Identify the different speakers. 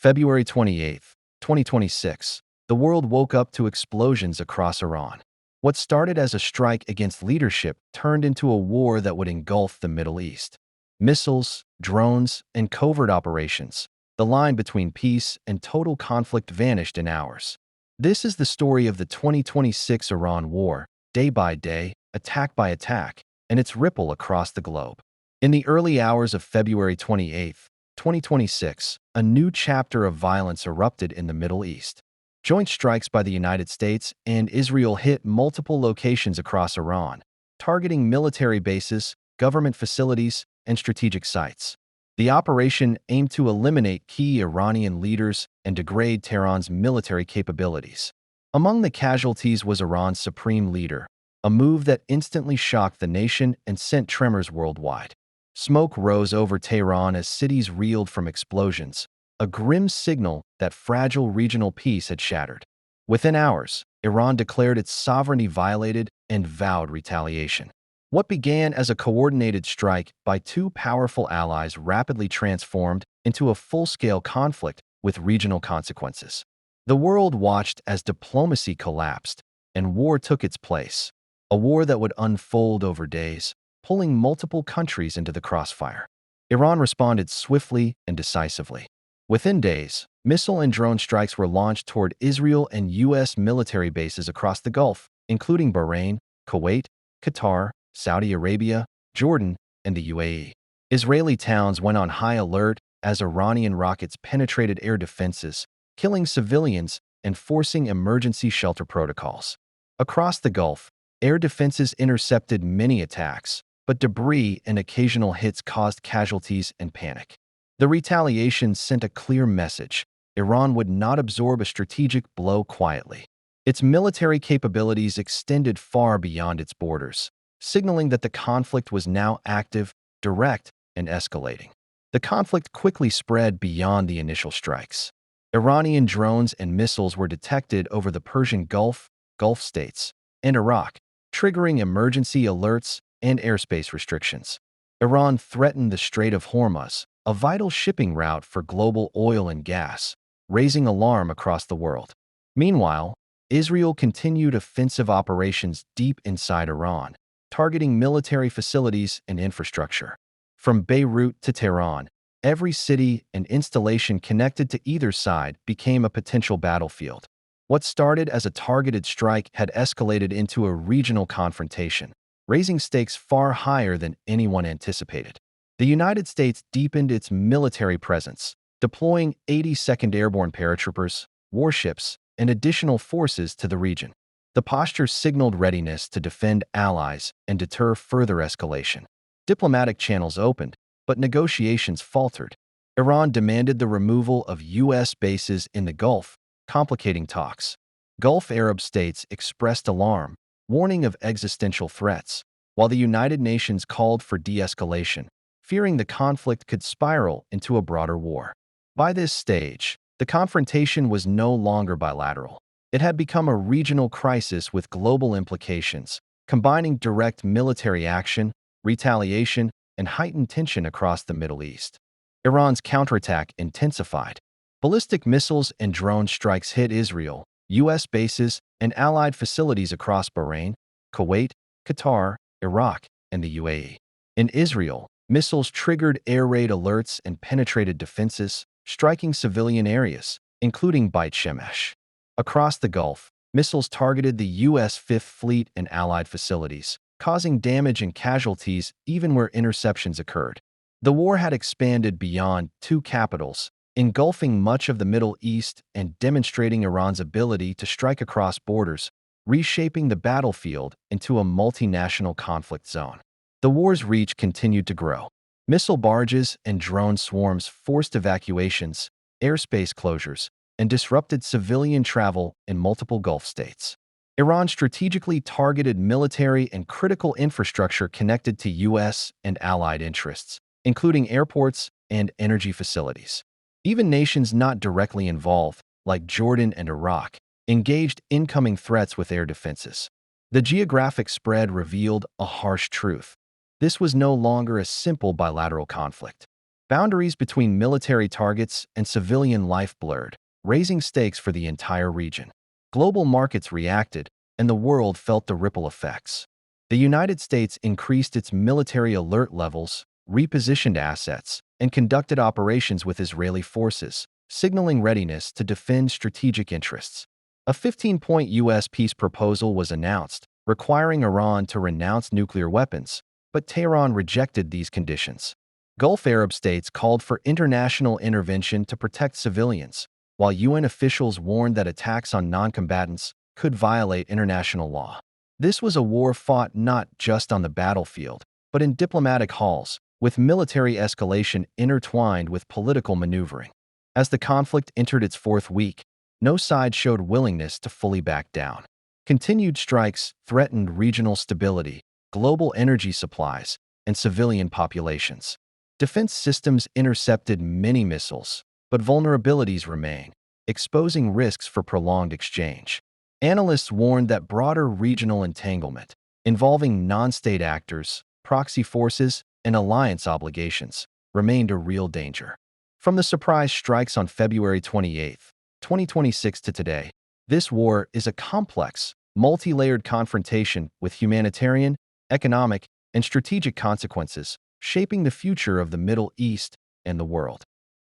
Speaker 1: February 28th, 2026, the world woke up to explosions across Iran. What started as a strike against leadership turned into a war that would engulf the Middle East. Missiles, drones, and covert operations. The line between peace and total conflict vanished in hours. This is the story of the 2026 Iran war, day by day, attack by attack, and its ripple across the globe. In the early hours of February 28th, 2026, a new chapter of violence erupted in the Middle East. Joint strikes by the United States and Israel hit multiple locations across Iran, targeting military bases, government facilities, and strategic sites. The operation aimed to eliminate key Iranian leaders and degrade Tehran's military capabilities. Among the casualties was Iran's supreme leader, a move that instantly shocked the nation and sent tremors worldwide. Smoke rose over Tehran as cities reeled from explosions, a grim signal that fragile regional peace had shattered. Within hours, Iran declared its sovereignty violated and vowed retaliation. What began as a coordinated strike by two powerful allies rapidly transformed into a full-scale conflict with regional consequences. The world watched as diplomacy collapsed and war took its place, a war that would unfold over days, pulling multiple countries into the crossfire. Iran responded swiftly and decisively. Within days, missile and drone strikes were launched toward Israel and U.S. military bases across the Gulf, including Bahrain, Kuwait, Qatar, Saudi Arabia, Jordan, and the UAE. Israeli towns went on high alert as Iranian rockets penetrated air defenses, killing civilians and forcing emergency shelter protocols. Across the Gulf, air defenses intercepted many attacks, but debris and occasional hits caused casualties and panic. The retaliation sent a clear message: Iran would not absorb a strategic blow quietly. Its military capabilities extended far beyond its borders, signaling that the conflict was now active, direct, and escalating. The conflict quickly spread beyond the initial strikes. Iranian drones and missiles were detected over the Persian Gulf, Gulf states, and Iraq, triggering emergency alerts and airspace restrictions. Iran threatened the Strait of Hormuz, a vital shipping route for global oil and gas, raising alarm across the world. Meanwhile, Israel continued offensive operations deep inside Iran, targeting military facilities and infrastructure. From Beirut to Tehran, every city and installation connected to either side became a potential battlefield. What started as a targeted strike had escalated into a regional confrontation, raising stakes far higher than anyone anticipated. The United States deepened its military presence, deploying 82nd Airborne paratroopers, warships, and additional forces to the region. The posture signaled readiness to defend allies and deter further escalation. Diplomatic channels opened, but negotiations faltered. Iran demanded the removal of U.S. bases in the Gulf, complicating talks. Gulf Arab states expressed alarm, warning of existential threats, while the United Nations called for de-escalation, fearing the conflict could spiral into a broader war. By this stage, the confrontation was no longer bilateral. It had become a regional crisis with global implications, combining direct military action, retaliation, and heightened tension across the Middle East. Iran's counterattack intensified. Ballistic missiles and drone strikes hit Israel, U.S. bases, and allied facilities across Bahrain, Kuwait, Qatar, Iraq, and the UAE. In Israel, missiles triggered air raid alerts and penetrated defenses, striking civilian areas, including Beit Shemesh. Across the Gulf, missiles targeted the U.S. Fifth Fleet and allied facilities, causing damage and casualties even where interceptions occurred. The war had expanded beyond two capitals, engulfing much of the Middle East and demonstrating Iran's ability to strike across borders, reshaping the battlefield into a multinational conflict zone. The war's reach continued to grow. Missile barges and drone swarms forced evacuations, airspace closures, and disrupted civilian travel in multiple Gulf states. Iran strategically targeted military and critical infrastructure connected to U.S. and allied interests, including airports and energy facilities. Even nations not directly involved, like Jordan and Iraq, engaged incoming threats with air defenses. The geographic spread revealed a harsh truth. This was no longer a simple bilateral conflict. Boundaries between military targets and civilian life blurred, raising stakes for the entire region. Global markets reacted, and the world felt the ripple effects. The United States increased its military alert levels, repositioned assets, and conducted operations with Israeli forces, signaling readiness to defend strategic interests. A 15-point U.S. peace proposal was announced, requiring Iran to renounce nuclear weapons, but Tehran rejected these conditions. Gulf Arab states called for international intervention to protect civilians, while UN officials warned that attacks on non-combatants could violate international law. This was a war fought not just on the battlefield, but in diplomatic halls, with military escalation intertwined with political maneuvering. As the conflict entered its fourth week, no side showed willingness to fully back down. Continued strikes threatened regional stability, global energy supplies, and civilian populations. Defense systems intercepted many missiles, but vulnerabilities remain, exposing risks for prolonged exchange. Analysts warned that broader regional entanglement, involving non-state actors, proxy forces, and alliance obligations, remained a real danger. From the surprise strikes on February 28, 2026 to today, this war is a complex, multi-layered confrontation with humanitarian, economic, and strategic consequences, shaping the future of the Middle East and the world.